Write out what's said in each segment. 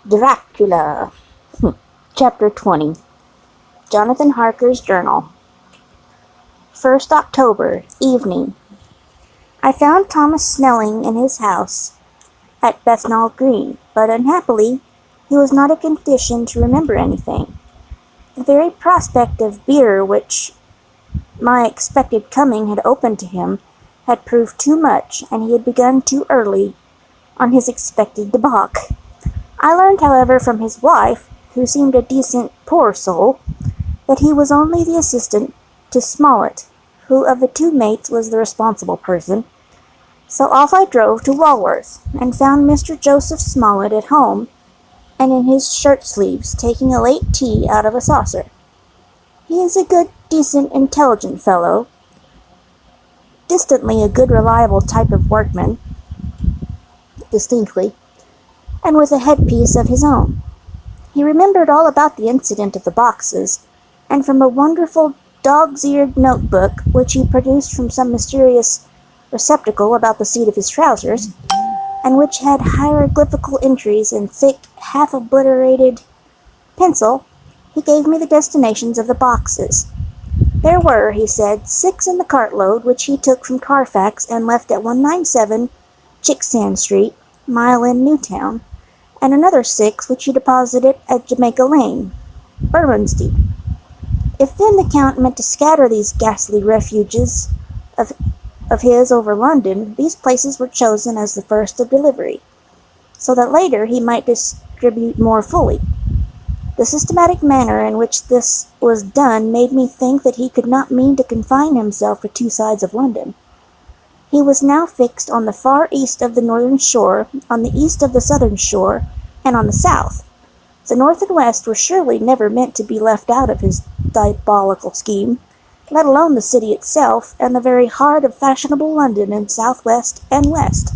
Dracula. Chapter 20. Jonathan Harker's Journal. 1st October, evening. I found Thomas Snelling in his house at Bethnal Green, but unhappily he was not in condition to remember anything. The very prospect of beer which my expected coming had opened to him had proved too much, and he had begun too early on his expected debauch. I learned, however, from his wife, who seemed a decent poor soul, that he was only the assistant to Smollett, who of the two mates was the responsible person. So off I drove to Walworth, and found Mr. Joseph Smollett at home, and in his shirt-sleeves, taking a late tea out of a saucer. He is a good, decent, intelligent fellow, distantly a good, reliable type of workman, distinctly, and with a headpiece of his own. He remembered all about the incident of the boxes, and from a wonderful dog's-eared notebook, which he produced from some mysterious receptacle about the seat of his trousers, and which had hieroglyphical entries in thick, half-obliterated pencil, he gave me the destinations of the boxes. There were, he said, 6 in the cartload, which he took from Carfax and left at 197 Chicksand Street, Mile End, Newtown, and another 6 which he deposited at Jamaica Lane, Bermondsey. If then the Count meant to scatter these ghastly refuges of his over London, these places were chosen as the first of delivery, so that later he might distribute more fully. The systematic manner in which this was done made me think that he could not mean to confine himself to 2 sides of London. He was now fixed on the far east of the northern shore, on the east of the southern shore, and on the south. The north and west were surely never meant to be left out of his diabolical scheme, let alone the city itself, and the very heart of fashionable London in south-west and west.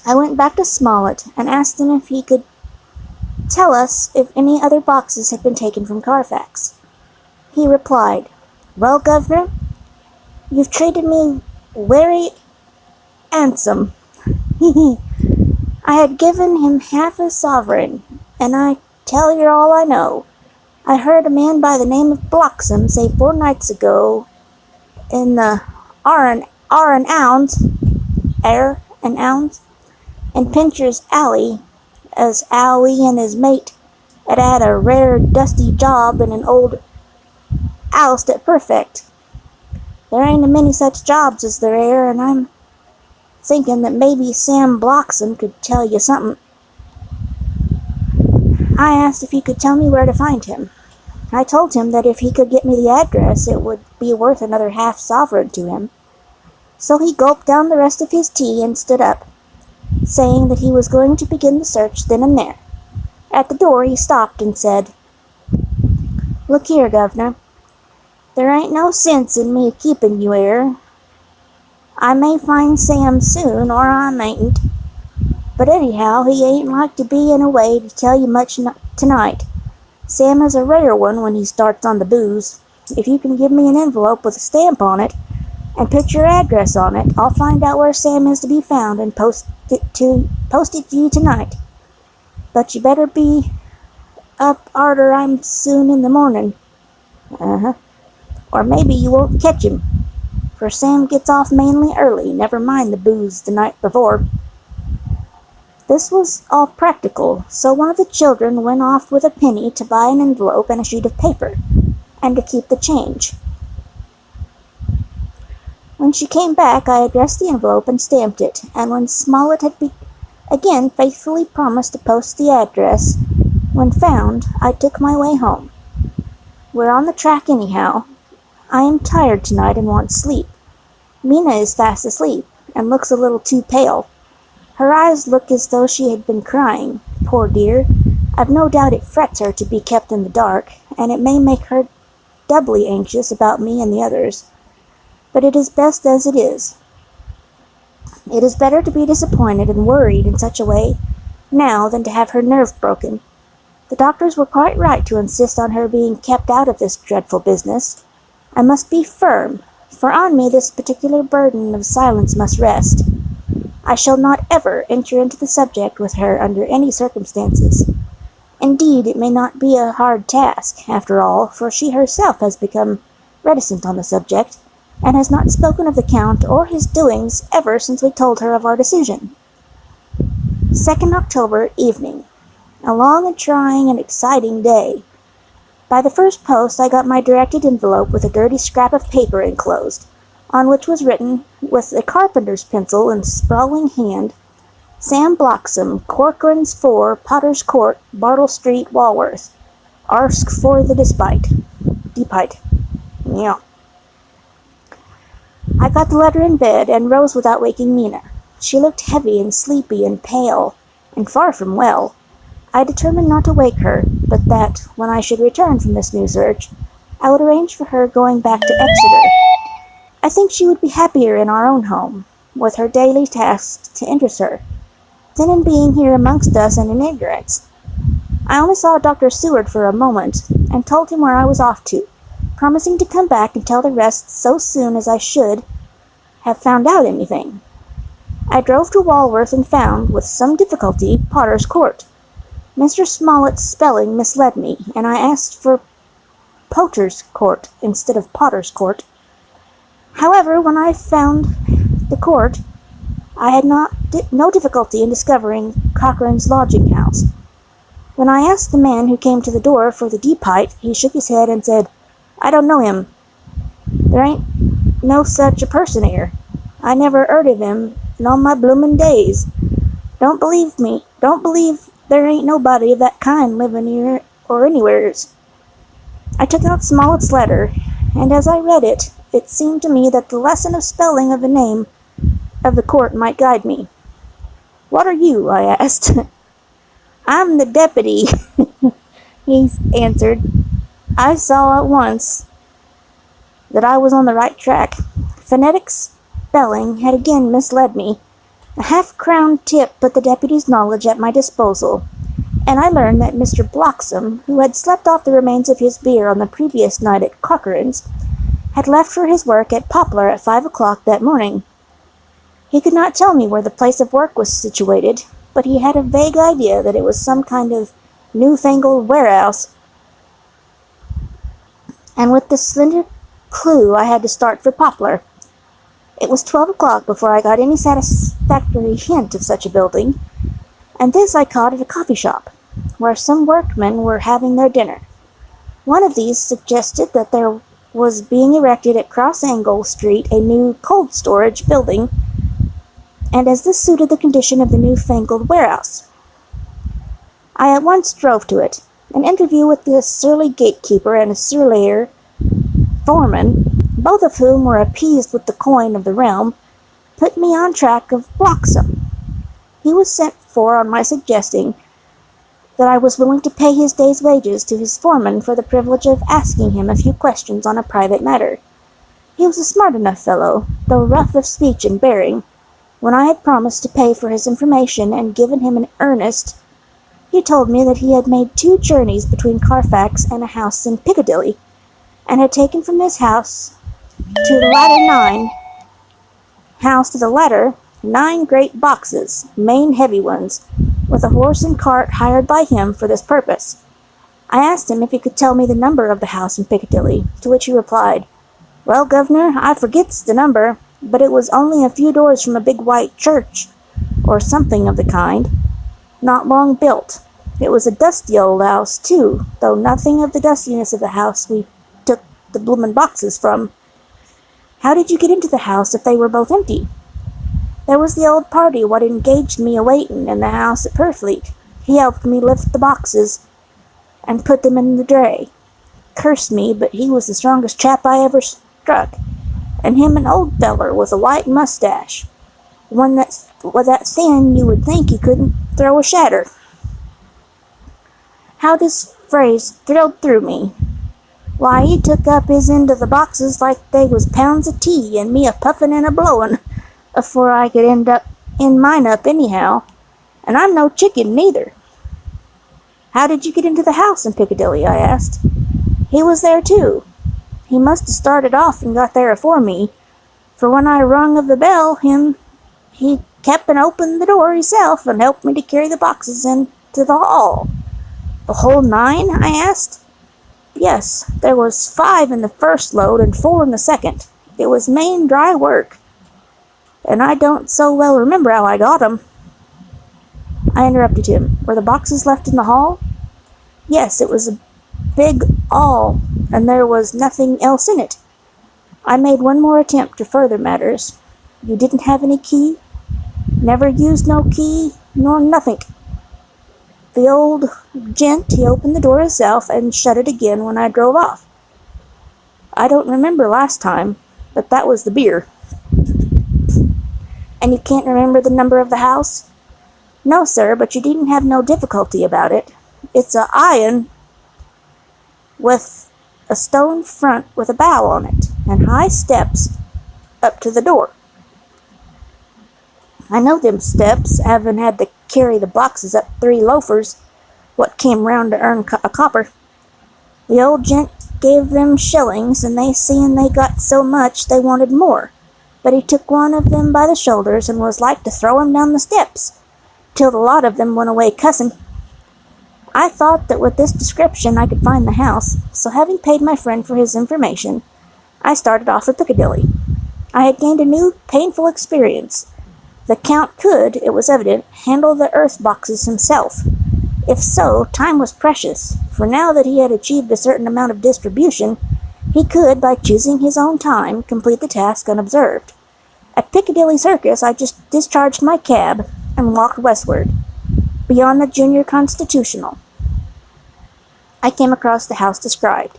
I went back to Smollett, and asked him if he could tell us if any other boxes had been taken from Carfax. He replied, "Well, Governor, you've treated me wery handsome." I had given him half a sovereign, and I tell yer all I know. I heard a man by the name of Bloxham say 4 nights ago in the Ounds, in Pincher's Alley, as how he and his mate had a rare dusty job in an old house at Perfect. There ain't a many such jobs as there air, and I'm thinking that maybe Sam Bloxham could tell you something. I asked if he could tell me where to find him. I told him that if he could get me the address, it would be worth another half sovereign to him. So he gulped down the rest of his tea and stood up, saying that he was going to begin the search then and there. At the door he stopped and said, "Look here, Governor, there ain't no sense in me keeping you here. I may find Sam soon, or I mayn't. But anyhow, he ain't like to be in a way to tell you much tonight. Sam is a rare one when he starts on the booze. If you can give me an envelope with a stamp on it, and put your address on it, I'll find out where Sam is to be found and post it to you tonight. But you better be up arter I'm soon in the morning. Or maybe you won't catch him, for Sam gets off mainly early, never mind the booze the night before." This was all practical, so one of the children went off with a penny to buy an envelope and a sheet of paper, and to keep the change. When she came back, I addressed the envelope and stamped it, and when Smollett had again faithfully promised to post the address when found, I took my way home. We're on the track anyhow. I am tired tonight and want sleep. Mina is fast asleep, and looks a little too pale. Her eyes look as though she had been crying. Poor dear, I've no doubt it frets her to be kept in the dark, and it may make her doubly anxious about me and the others. But it is best as it is. It is better to be disappointed and worried in such a way now than to have her nerve broken. The doctors were quite right to insist on her being kept out of this dreadful business. I must be firm, for on me this particular burden of silence must rest. I shall not ever enter into the subject with her under any circumstances. Indeed, it may not be a hard task, after all, for she herself has become reticent on the subject, and has not spoken of the Count or his doings ever since we told her of our decision. 2nd October evening. A long and trying and exciting day. By the first post I got my directed envelope with a dirty scrap of paper enclosed, on which was written, with a carpenter's pencil and sprawling hand, Sam Bloxham, Corcoran's 4, Potter's Court, Bartle Street, Walworth. Arsk for the despite. Yeah. I got the letter in bed and rose without waking Mina. She looked heavy and sleepy and pale, and far from well. I determined not to wake her, but that, when I should return from this new search, I would arrange for her going back to Exeter. I think she would be happier in our own home, with her daily tasks to interest her, than in being here amongst us and in ignorance. I only saw Dr. Seward for a moment, and told him where I was off to, promising to come back and tell the rest so soon as I should have found out anything. I drove to Walworth and found, with some difficulty, Potter's Court. Mr. Smollett's spelling misled me, and I asked for Poter's Court instead of Potter's Court. However, when I found the court, I had no difficulty in discovering Cochrane's lodging house. When I asked the man who came to the door for the deepite, he shook his head and said, "I don't know him. There ain't no such a person here. I never heard of him in all my bloomin' days. Don't believe me. Don't believe there ain't nobody of that kind livin' here or anywheres." I took out Smollett's letter, and as I read it, it seemed to me that the lesson of spelling of the name of the court might guide me. "What are you?" I asked. "I'm the deputy," he answered. I saw at once that I was on the right track. Phonetic spelling had again misled me. A half-crown tip put the deputy's knowledge at my disposal, and I learned that Mr. Bloxham, who had slept off the remains of his beer on the previous night at Cochrane's, had left for his work at Poplar at 5 o'clock that morning. He could not tell me where the place of work was situated, but he had a vague idea that it was some kind of newfangled warehouse, and with this slender clue I had to start for Poplar. It was 12 o'clock before I got any satisfactory hint of such a building, and this I caught at a coffee shop, where some workmen were having their dinner. One of these suggested that there was being erected at Cross Angle Street a new cold storage building, and as this suited the condition of the newfangled warehouse, I at once drove to it. An interview with the surly gatekeeper and a surlier foreman, both of whom were appeased with the coin of the realm, put me on track of Bloxham. He was sent for on my suggesting that I was willing to pay his day's wages to his foreman for the privilege of asking him a few questions on a private matter. He was a smart enough fellow, though rough of speech and bearing. When I had promised to pay for his information and given him an earnest, he told me that he had made 2 journeys between Carfax and a house in Piccadilly, and had taken from this house to the latter 9 great boxes, main heavy ones, with a horse and cart hired by him for this purpose. I asked him if he could tell me the number of the house in Piccadilly, to which he replied, "Well, governor, I forgets the number, but it was only a few doors from a big white church, or something of the kind, not long built. It was a dusty old house, too, though nothing of the dustiness of the house we took the bloomin' boxes from." "How did you get into the house if they were both empty?" "There was the old party what engaged me a-waitin' in the house at Purfleet. He helped me lift the boxes and put them in the dray. Curse me, but he was the strongest chap I ever struck, and him an old feller with a white mustache, one that was that thin you would think he couldn't throw a shatter." How this phrase thrilled through me. Why, he took up his end of the boxes like they was pounds of tea, and me a-puffin' and a-blowin' afore I could end mine up anyhow, and I'm no chicken neither. "How did you get into the house in Piccadilly?" I asked. "He was there too. He must have started off and got there afore me, for when I rung of the bell, He kept and opened the door himself and helped me to carry the boxes into the hall. The whole 9? I asked. Yes, there was 5 in the first load and 4 in the second. It was main dry work, and I don't so well remember how I got 'em. I interrupted him. Were the boxes left in the hall? Yes, it was a big hall, and there was nothing else in it. I made one more attempt to further matters. You didn't have any key? Never used no key, nor nothink. The old gent, he opened the door himself and shut it again when I drove off. I don't remember last time, but that was the beer. And you can't remember the number of the house? No, sir, but you didn't have no difficulty about it. It's a iron with a stone front with a bow on it, and high steps up to the door. I know them steps, having had to carry the boxes up 3 loafers what came round to earn a copper. The old gent gave them shillings, and they seeing they got so much they wanted more, but he took one of them by the shoulders and was like to throw him down the steps, till the lot of them went away cussing. I thought that with this description I could find the house, so having paid my friend for his information, I started off for Piccadilly. I had gained a new, painful experience. The Count could, it was evident, handle the earth boxes himself. If so, time was precious, for now that he had achieved a certain amount of distribution, he could, by choosing his own time, complete the task unobserved. At Piccadilly Circus, I just discharged my cab and walked westward, beyond the Junior Constitutional. I came across the house described,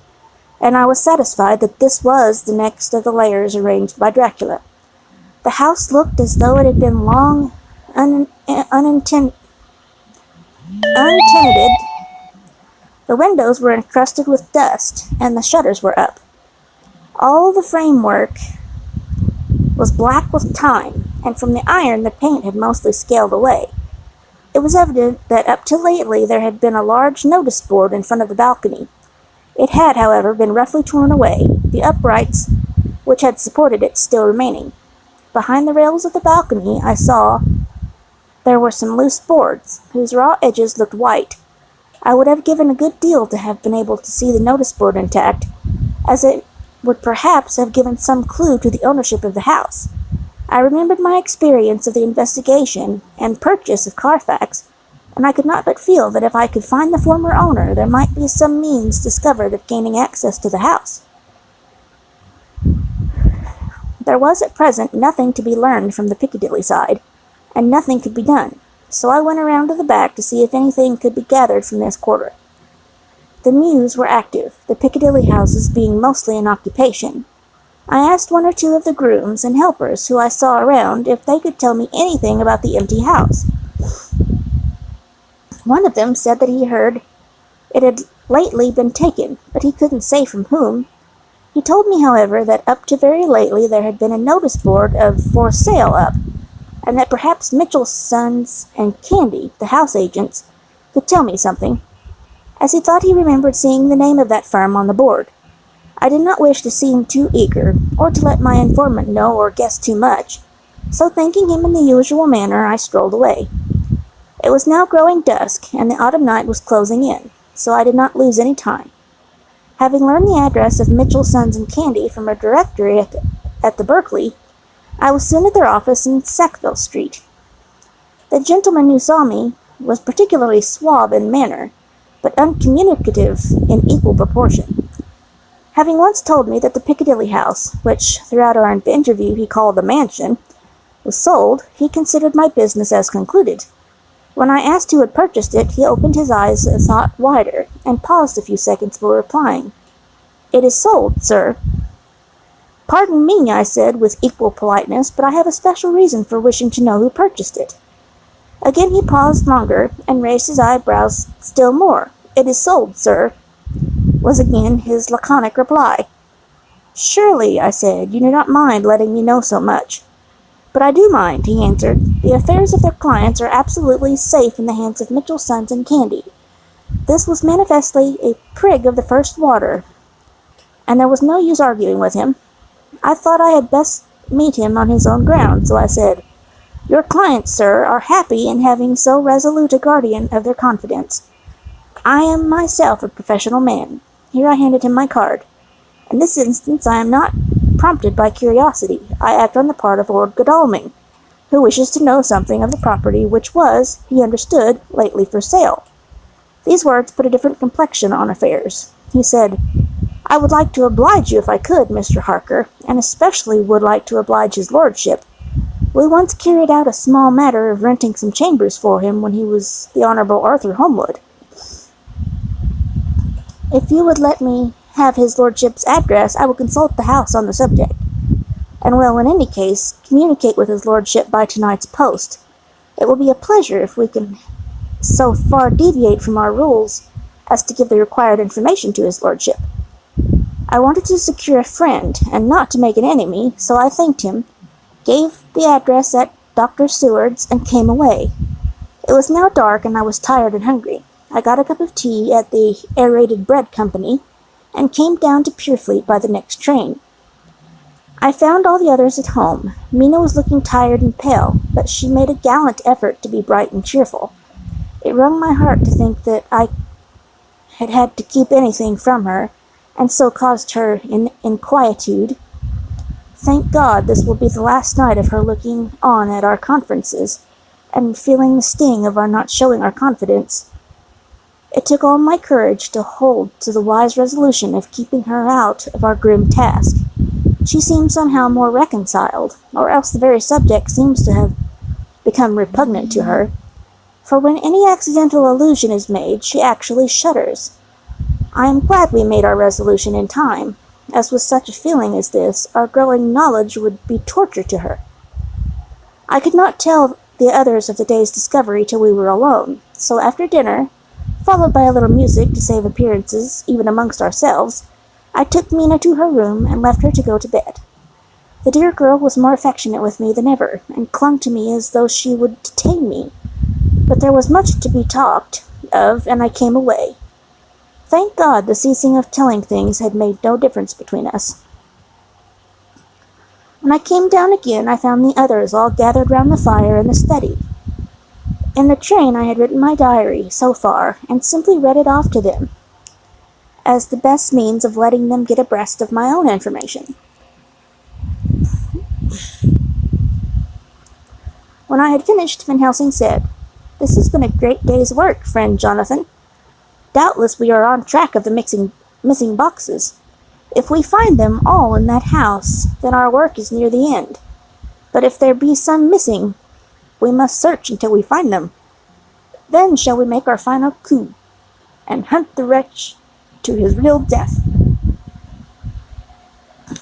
and I was satisfied that this was the next of the layers arranged by Dracula. The house looked as though it had been long untenanted. The windows were encrusted with dust, and the shutters were up. All the framework was black with time, and from the iron the paint had mostly scaled away. It was evident that up to lately there had been a large notice board in front of the balcony. It had, however, been roughly torn away, the uprights which had supported it still remaining. Behind the rails of the balcony I saw there were some loose boards, whose raw edges looked white. I would have given a good deal to have been able to see the notice board intact, as it would perhaps have given some clue to the ownership of the house. I remembered my experience of the investigation and purchase of Carfax, and I could not but feel that if I could find the former owner, there might be some means discovered of gaining access to the house. There was at present nothing to be learned from the Piccadilly side, and nothing could be done, so I went around to the back to see if anything could be gathered from this quarter. The mews were active, the Piccadilly houses being mostly in occupation. I asked 1 or 2 of the grooms and helpers who I saw around if they could tell me anything about the empty house. One of them said that he heard it had lately been taken, but he couldn't say from whom. He told me, however, that up to very lately there had been a notice board of "For Sale" up, and that perhaps Mitchell's Sons and Candy, the house agents, could tell me something, as he thought he remembered seeing the name of that firm on the board. I did not wish to seem too eager, or to let my informant know or guess too much, so thanking him in the usual manner, I strolled away. It was now growing dusk, and the autumn night was closing in, so I did not lose any time. Having learned the address of Mitchell, Sons and Candy from a directory at the Berkeley, I was soon at their office in Sackville Street. The gentleman who saw me was particularly suave in manner, but uncommunicative in equal proportion. Having once told me that the Piccadilly house, which throughout our interview he called the mansion, was sold, he considered my business as concluded. When I asked who had purchased it, he opened his eyes a thought wider, and paused a few seconds before replying. "It is sold, sir." "Pardon me," I said with equal politeness, "but I have a special reason for wishing to know who purchased it." Again he paused longer, and raised his eyebrows still more. "It is sold, sir," was again his laconic reply. "Surely," I said, "you do not mind letting me know so much." "But I do mind," he answered. "The affairs of their clients are absolutely safe in the hands of Mitchell, Sons and Candy." This was manifestly a prig of the first water, and there was no use arguing with him. I thought I had best meet him on his own ground, so I said, Your clients, sir, are happy in having so resolute a guardian of their confidence. I am myself a professional man. Here I handed him my card. In this instance I am not prompted by curiosity. I act on the part of Lord Godalming, who wishes to know something of the property which was, he understood, lately for sale. These words put a different complexion on affairs. He said, I would like to oblige you if I could, Mr. Harker, and especially would like to oblige his lordship. We once carried out a small matter of renting some chambers for him when he was the Honourable Arthur Holmwood. If you would let me have his lordship's address, I will consult the house on the subject, and will, in any case, communicate with his lordship by tonight's post. It will be a pleasure if we can so far deviate from our rules as to give the required information to his lordship. I wanted to secure a friend, and not to make an enemy, so I thanked him, gave the address at Dr. Seward's, and came away. It was now dark, and I was tired and hungry. I got a cup of tea at the Aerated Bread Company, and came down to Purefleet by the next train. I found all the others at home. Mina was looking tired and pale, but she made a gallant effort to be bright and cheerful. It wrung my heart to think that I had had to keep anything from her, and so caused her inquietude. Thank God this will be the last night of her looking on at our conferences, and feeling the sting of our not showing our confidence. It took all my courage to hold to the wise resolution of keeping her out of our grim task. She seemed somehow more reconciled, or else the very subject seems to have become repugnant to her, for when any accidental allusion is made, she actually shudders. I am glad we made our resolution in time, as with such a feeling as this, our growing knowledge would be torture to her. I could not tell the others of the day's discovery till we were alone, so after dinner, followed by a little music to save appearances, even amongst ourselves, I took Mina to her room and left her to go to bed. The dear girl was more affectionate with me than ever, and clung to me as though she would detain me. But there was much to be talked of, and I came away. Thank God the ceasing of telling things had made no difference between us. When I came down again, I found the others all gathered round the fire in the study. In the train I had written my diary, so far, and simply read it off to them, as the best means of letting them get abreast of my own information. When I had finished, Van Helsing said, This has been a great day's work, friend Jonathan. Doubtless we are on track of the missing boxes. If we find them all in that house, then our work is near the end. But if there be some missing, we must search until we find them. Then shall we make our final coup, and hunt the wretch to his real death.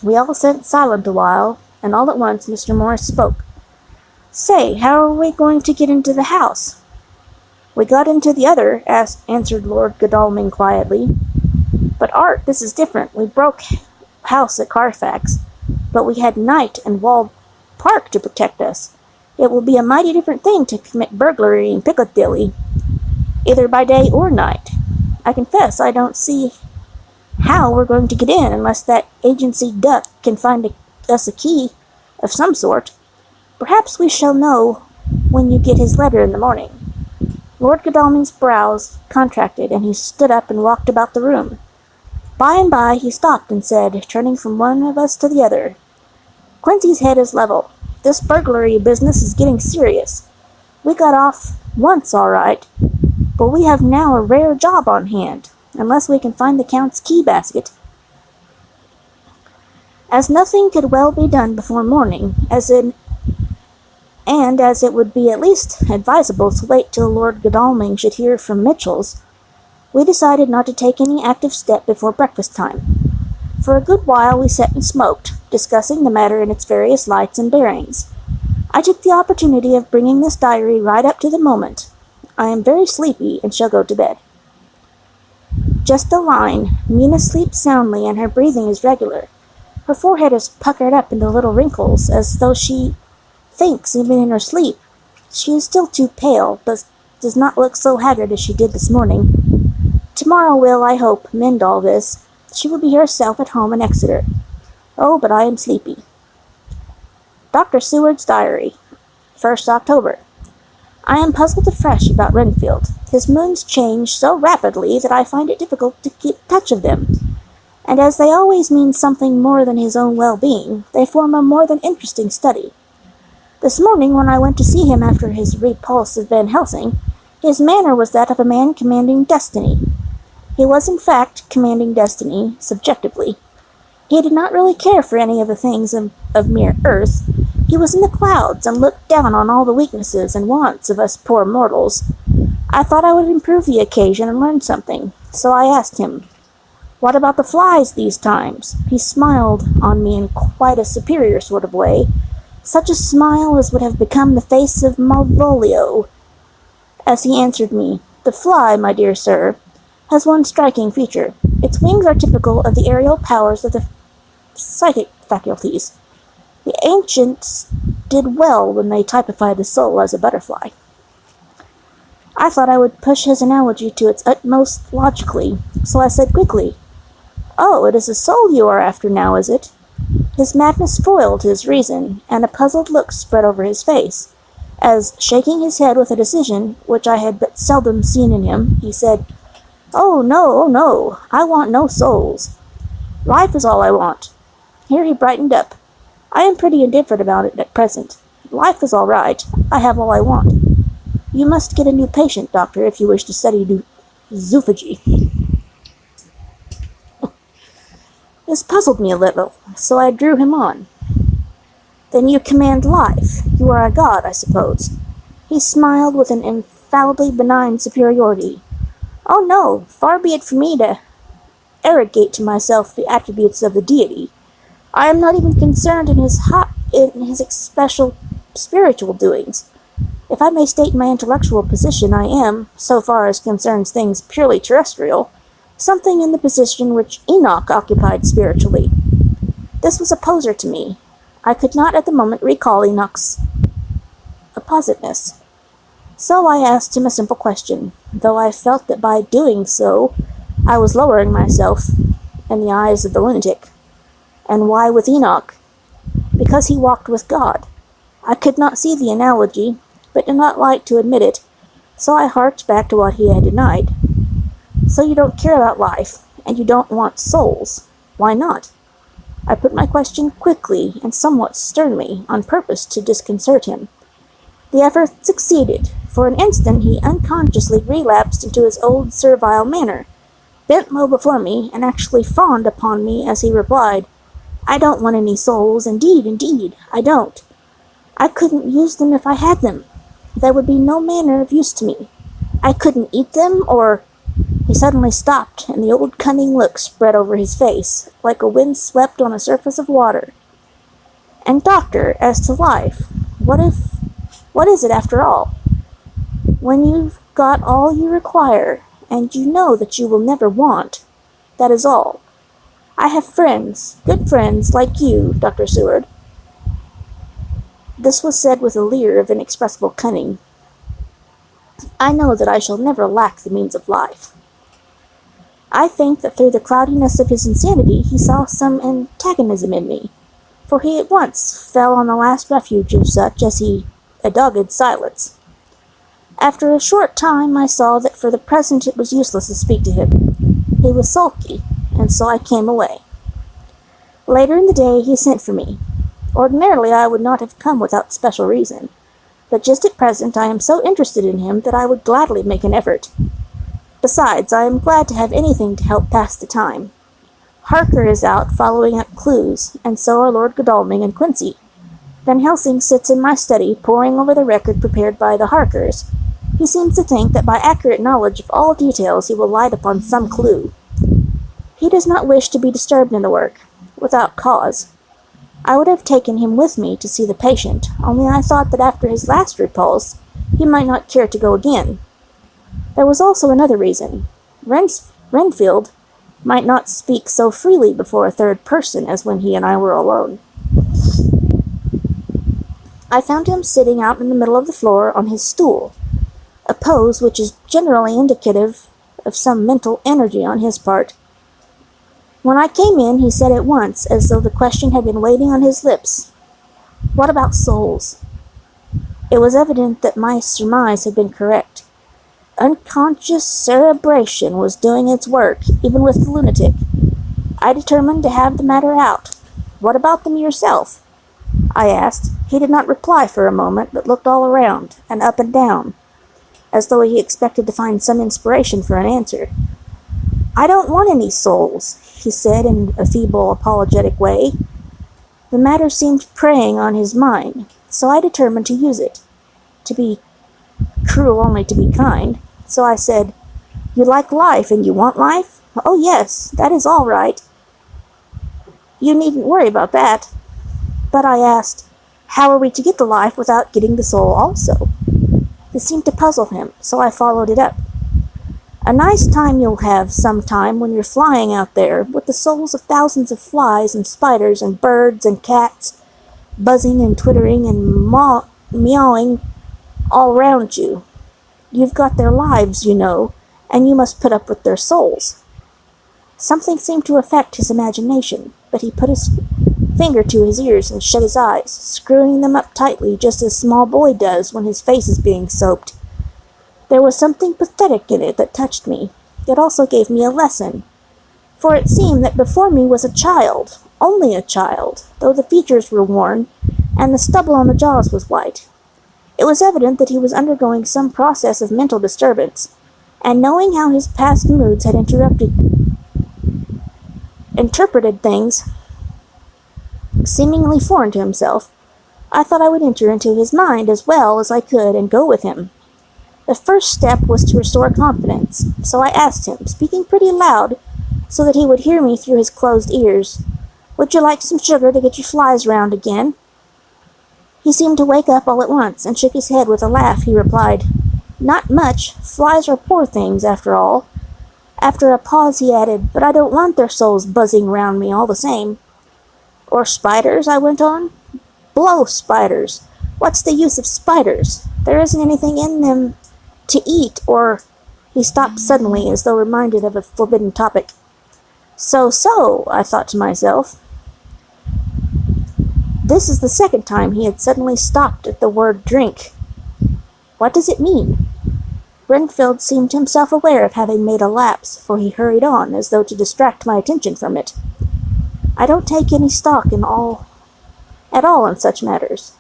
We all sat silent a while, and all at once Mr. Morris spoke. Say, how are we going to get into the house? We got into the other, answered Lord Godalming quietly. But Art, this is different. We broke house at Carfax, but we had night and walled park to protect us. It will be a mighty different thing to commit burglary in Piccadilly, either by day or night. I confess I don't see how we're going to get in unless that agency duck can find us a key of some sort. Perhaps we shall know when you get his letter in the morning. Lord Godalming's brows contracted, and he stood up and walked about the room. By and by he stopped and said, turning from one of us to the other, Quincy's head is level. This burglary business is getting serious. We got off once all right, but we have now a rare job on hand, unless we can find the Count's key basket. As nothing could well be done before morning, as it would be at least advisable to wait till Lord Godalming should hear from Mitchell's, we decided not to take any active step before breakfast time. For a good while we sat and smoked, discussing the matter in its various lights and bearings. I took the opportunity of bringing this diary right up to the moment. I am very sleepy and shall go to bed. Just a line. Mina sleeps soundly and her breathing is regular. Her forehead is puckered up into little wrinkles, as though she thinks even in her sleep. She is still too pale, but does not look so haggard as she did this morning. Tomorrow will, I hope, mend all this. She will be herself at home in Exeter. Oh, but I am sleepy. Dr. Seward's diary. 1st October. I am puzzled afresh about Renfield. His moons change so rapidly that I find it difficult to keep touch of them, and as they always mean something more than his own well-being, they form a more than interesting study. This morning, when I went to see him after his repulse of Van Helsing, his manner was that of a man commanding destiny. He was, in fact, commanding destiny subjectively. He did not really care for any of the things of mere earth. He was in the clouds and looked down on all the weaknesses and wants of us poor mortals. I thought I would improve the occasion and learn something, so I asked him, "What about the flies these times?" He smiled on me in quite a superior sort of way, such a smile as would have become the face of Malvolio, as he answered me, "The fly, my dear sir, has one striking feature. Its wings are typical of the aerial powers of the psychic faculties. The ancients did well when they typified the soul as a butterfly." I thought I would push his analogy to its utmost logically, so I said quickly, "Oh, it is a soul you are after now, is it?" His madness foiled his reason, and a puzzled look spread over his face, as, shaking his head with a decision which I had but seldom seen in him, he said, "Oh no, I want no souls. Life is all I want." Here he brightened up. "I am pretty indifferent about it at present. Life is all right. I have all I want. You must get a new patient, doctor, if you wish to study zoophagy." This puzzled me a little, so I drew him on. "Then you command life. You are a god, I suppose." He smiled with an infallibly benign superiority. "Oh no, far be it from me to arrogate to myself the attributes of the deity. I am not even concerned in his special spiritual doings. If I may state my intellectual position, I am, so far as concerns things purely terrestrial, something in the position which Enoch occupied spiritually. This was a poser to me. I could not at the moment recall Enoch's appositeness. So I asked him a simple question, though I felt that by doing so I was lowering myself in the eyes of the lunatic. "And why with Enoch?" "Because he walked with God." I could not see the analogy, but did not like to admit it, so I harked back to what he had denied. "So you don't care about life, and you don't want souls. Why not?" I put my question quickly and somewhat sternly, on purpose to disconcert him. The effort succeeded. For an instant he unconsciously relapsed into his old servile manner, bent low before me, and actually fawned upon me as he replied, "I don't want any souls, indeed, I don't. I couldn't use them if I had them. They would be no manner of use to me. I couldn't eat them, or—" He suddenly stopped, and the old cunning look spread over his face, like a wind swept on a surface of water. "And doctor, as to life, what is it after all? When you've got all you require, and you know that you will never want, that is all. I have friends, good friends, like you, Dr. Seward." This was said with a leer of inexpressible cunning. "I know that I shall never lack the means of life." I think that through the cloudiness of his insanity he saw some antagonism in me, for he at once fell on the last refuge of such as a dogged silence. After a short time I saw that for the present it was useless to speak to him. He was sulky, and so I came away. Later in the day he sent for me. Ordinarily I would not have come without special reason, but just at present I am so interested in him that I would gladly make an effort. Besides, I am glad to have anything to help pass the time. Harker is out following up clues, and so are Lord Godalming and Quincy. Van Helsing sits in my study poring over the record prepared by the Harkers. He seems to think that by accurate knowledge of all details he will light upon some clue. He does not wish to be disturbed in the work, without cause. I would have taken him with me to see the patient, only I thought that after his last repulse he might not care to go again. There was also another reason. Renfield might not speak so freely before a third person as when he and I were alone. I found him sitting out in the middle of the floor on his stool, a pose which is generally indicative of some mental energy on his part. When I came in, he said at once, as though the question had been waiting on his lips, "What about souls?" It was evident that my surmise had been correct. Unconscious cerebration was doing its work, even with the lunatic. I determined to have the matter out. "What about them yourself?" I asked. He did not reply for a moment, but looked all around, and up and down, as though he expected to find some inspiration for an answer. "I don't want any souls," he said in a feeble, apologetic way. The matter seemed preying on his mind, so I determined to use it. To be cruel only to be kind. So I said, "You like life, and you want life? Oh yes, that is all right. You needn't worry about that." But I asked, "How are we to get the life without getting the soul also?" This seemed to puzzle him, so I followed it up. "A nice time you'll have some time when you're flying out there, with the souls of thousands of flies and spiders and birds and cats buzzing and twittering and meowing all round you. You've got their lives, you know, and you must put up with their souls." Something seemed to affect his imagination, but he put his finger to his ears and shut his eyes, screwing them up tightly just as a small boy does when his face is being soaped. There was something pathetic in it that touched me. It also gave me a lesson, for it seemed that before me was a child, only a child, though the features were worn, and the stubble on the jaws was white. It was evident that he was undergoing some process of mental disturbance, and knowing how his past moods had interpreted things seemingly foreign to himself, I thought I would enter into his mind as well as I could and go with him. The first step was to restore confidence, so I asked him, speaking pretty loud so that he would hear me through his closed ears, "Would you like some sugar to get your flies round again?" He seemed to wake up all at once, and shook his head with a laugh. He replied, "Not much. Flies are poor things, after all." After a pause he added, "But I don't want their souls buzzing round me all the same." "Or spiders?" I went on. "Blow spiders! What's the use of spiders? There isn't anything in them to eat, or—" He stopped suddenly, as though reminded of a forbidden topic. So, I thought to myself. This is the second time he had suddenly stopped at the word drink. What does it mean? Renfield seemed himself aware of having made a lapse, for he hurried on, as though to distract my attention from it. "I don't take any stock at all in such matters.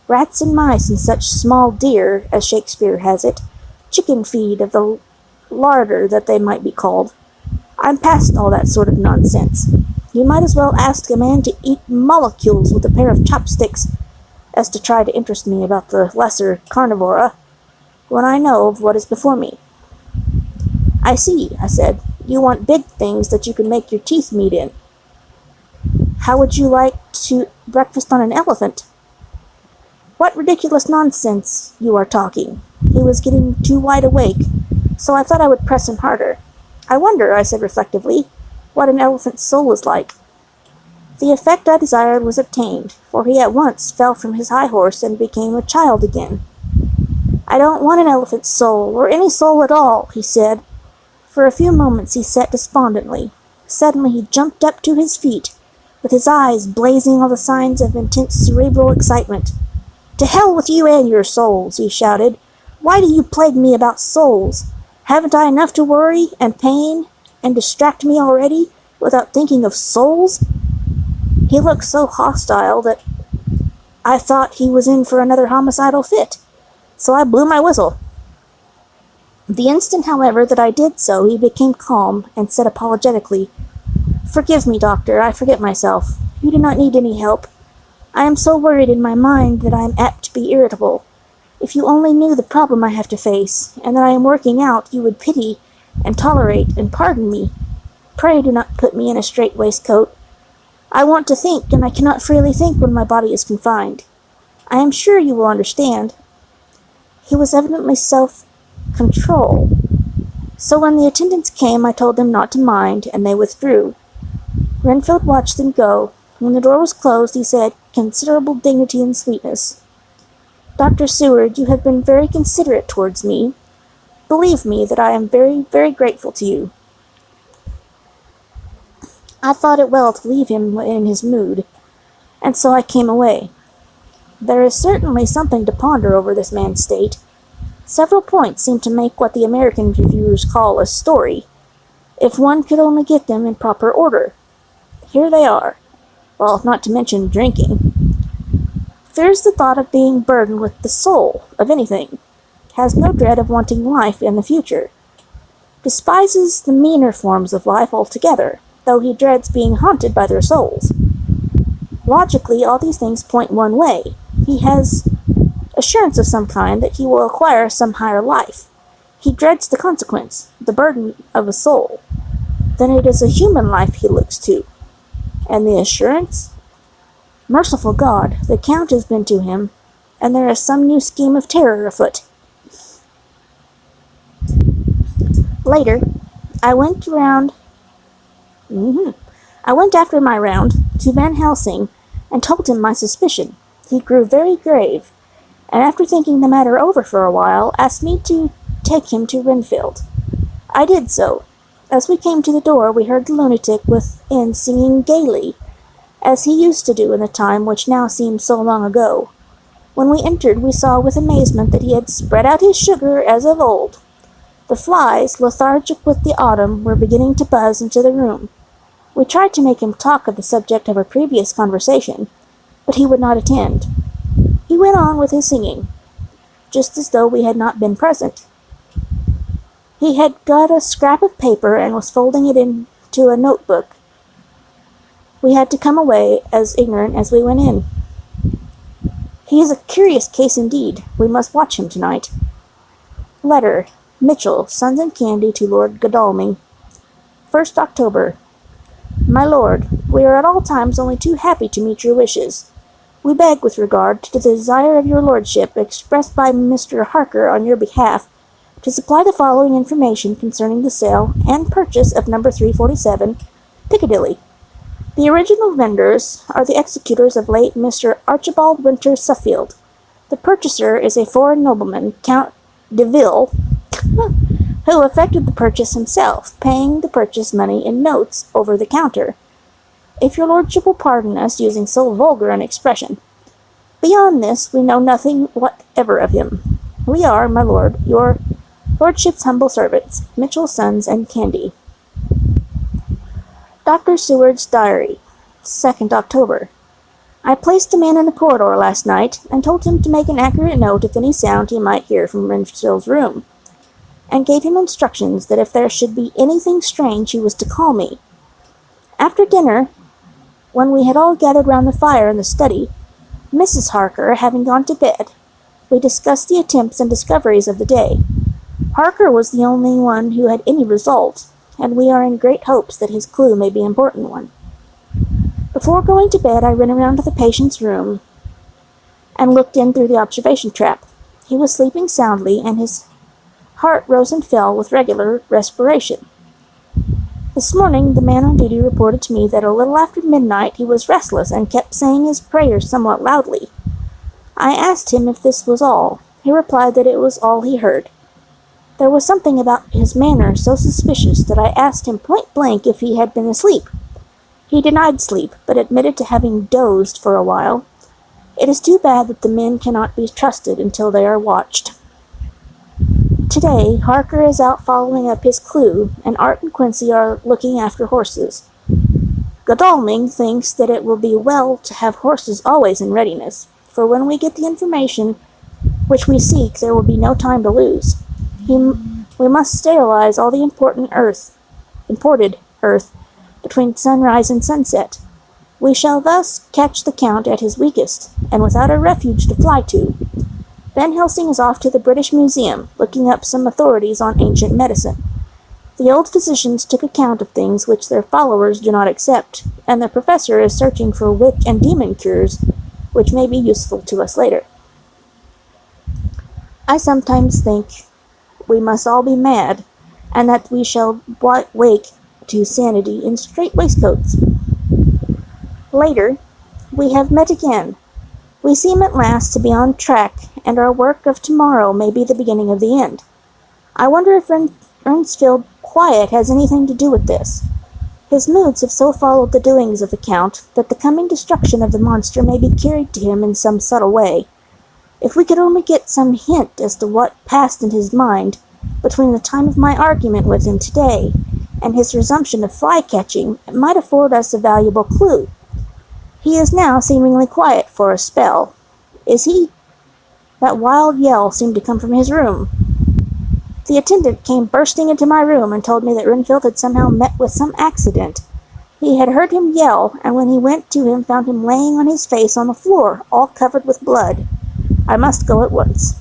Rats and mice and such small deer, as Shakespeare has it, chicken feed of the larder that they might be called. I'm past all that sort of nonsense. You might as well ask a man to eat molecules with a pair of chopsticks as to try to interest me about the lesser carnivora when I know of what is before me." "I see," I said. "You want big things that you can make your teeth meet in. How would you like to breakfast on an elephant?" "What ridiculous nonsense you are talking." He was getting too wide awake, so I thought I would press him harder. "I wonder," I said reflectively, "what an elephant's soul is like." The effect I desired was obtained, for he at once fell from his high horse and became a child again. "I don't want an elephant's soul, or any soul at all," he said. For a few moments he sat despondently. Suddenly he jumped up to his feet, with his eyes blazing all the signs of intense cerebral excitement. "To hell with you and your souls," he shouted. "Why do you plague me about souls? Haven't I enough to worry and pain and distract me already, without thinking of souls?" He looked so hostile that I thought he was in for another homicidal fit, so I blew my whistle. The instant, however, that I did so, he became calm and said apologetically, "Forgive me, doctor, I forget myself. You do not need any help. I am so worried in my mind that I am apt to be irritable. If you only knew the problem I have to face, and that I am working out, you would pity and tolerate and pardon me. Pray do not put me in a strait waistcoat. I want to think, and I cannot freely think when my body is confined. I am sure you will understand." He was evidently self-control. So when the attendants came, I told them not to mind, and they withdrew. Renfield watched them go. When the door was closed, he said, considerable dignity and sweetness, "Dr. Seward, you have been very considerate towards me. Believe me that I am very, very grateful to you." I thought it well to leave him in his mood, and so I came away. There is certainly something to ponder over this man's state. Several points seem to make what the American reviewers call a story, if one could only get them in proper order. Here they are. Well, not to mention drinking. Fears the thought of being burdened with the soul of anything. Has no dread of wanting life in the future. Despises the meaner forms of life altogether, though he dreads being haunted by their souls. Logically, all these things point one way. He has assurance of some kind that he will acquire some higher life. He dreads the consequence, the burden of a soul. Then it is a human life he looks to. And the assurance? Merciful God, the Count has been to him, and there is some new scheme of terror afoot. Later, I went after my round to Van Helsing and told him my suspicion. He grew very grave, and after thinking the matter over for a while, asked me to take him to Renfield. I did so. As we came to the door, we heard the lunatic within singing gaily, as he used to do in the time which now seems so long ago. When we entered, we saw with amazement that he had spread out his sugar as of old. The flies, lethargic with the autumn, were beginning to buzz into the room. We tried to make him talk of the subject of our previous conversation, but he would not attend. He went on with his singing, just as though we had not been present. He had got a scrap of paper and was folding it into a notebook. We had to come away as ignorant as we went in. He is a curious case indeed. We must watch him tonight. Letter. Mitchell, Sons and Candy to Lord Godalming. 1st October. My lord, we are at all times only too happy to meet your wishes. We beg with regard to the desire of your lordship expressed by Mr. Harker on your behalf to supply the following information concerning the sale and purchase of number 347, Piccadilly. The original vendors are the executors of late Mr. Archibald Winter Suffield. The purchaser is a foreign nobleman, Count de Ville, who effected the purchase himself, paying the purchase money in notes over the counter. If your lordship will pardon us using so vulgar an expression. Beyond this, we know nothing whatever of him. We are, my lord, your lordship's humble servants, Mitchell, Sons and Candy. Dr. Seward's Diary, 2nd October. I placed a man in the corridor last night, and told him to make an accurate note of any sound he might hear from Renfield's room, and gave him instructions that if there should be anything strange he was to call me. After dinner, when we had all gathered round the fire in the study, Mrs. Harker having gone to bed, we discussed the attempts and discoveries of the day. Harker was the only one who had any result, and we are in great hopes that his clue may be an important one. Before going to bed, I ran around to the patient's room and looked in through the observation trap. He was sleeping soundly, and his heart rose and fell with regular respiration. This morning, the man on duty reported to me that a little after midnight he was restless and kept saying his prayers somewhat loudly. I asked him if this was all. He replied that it was all he heard. There was something about his manner so suspicious that I asked him point blank if he had been asleep. He denied sleep, but admitted to having dozed for a while. It is too bad that the men cannot be trusted until they are watched. Today, Harker is out following up his clue, and Art and Quincy are looking after horses. Godalming thinks that it will be well to have horses always in readiness, for when we get the information which we seek, there will be no time to lose. We must sterilize all the imported earth between sunrise and sunset. We shall thus catch the Count at his weakest, and without a refuge to fly to. Van Helsing is off to the British Museum, looking up some authorities on ancient medicine. The old physicians took account of things which their followers do not accept, and the professor is searching for witch and demon cures, which may be useful to us later. I sometimes think we must all be mad, and that we shall wake to sanity in strait waistcoats. Later, we have met again. We seem at last to be on track, and our work of tomorrow may be the beginning of the end. I wonder if Ernstfield quiet has anything to do with this. His moods have so followed the doings of the Count that the coming destruction of the monster may be carried to him in some subtle way. If we could only get some hint as to what passed in his mind between the time of my argument with him today and his resumption of fly-catching, it might afford us a valuable clue. He is now seemingly quiet for a spell. Is he? That wild yell seemed to come from his room. The attendant came bursting into my room and told me that Renfield had somehow met with some accident. He had heard him yell, and when he went to him found him laying on his face on the floor, all covered with blood. I must go at once.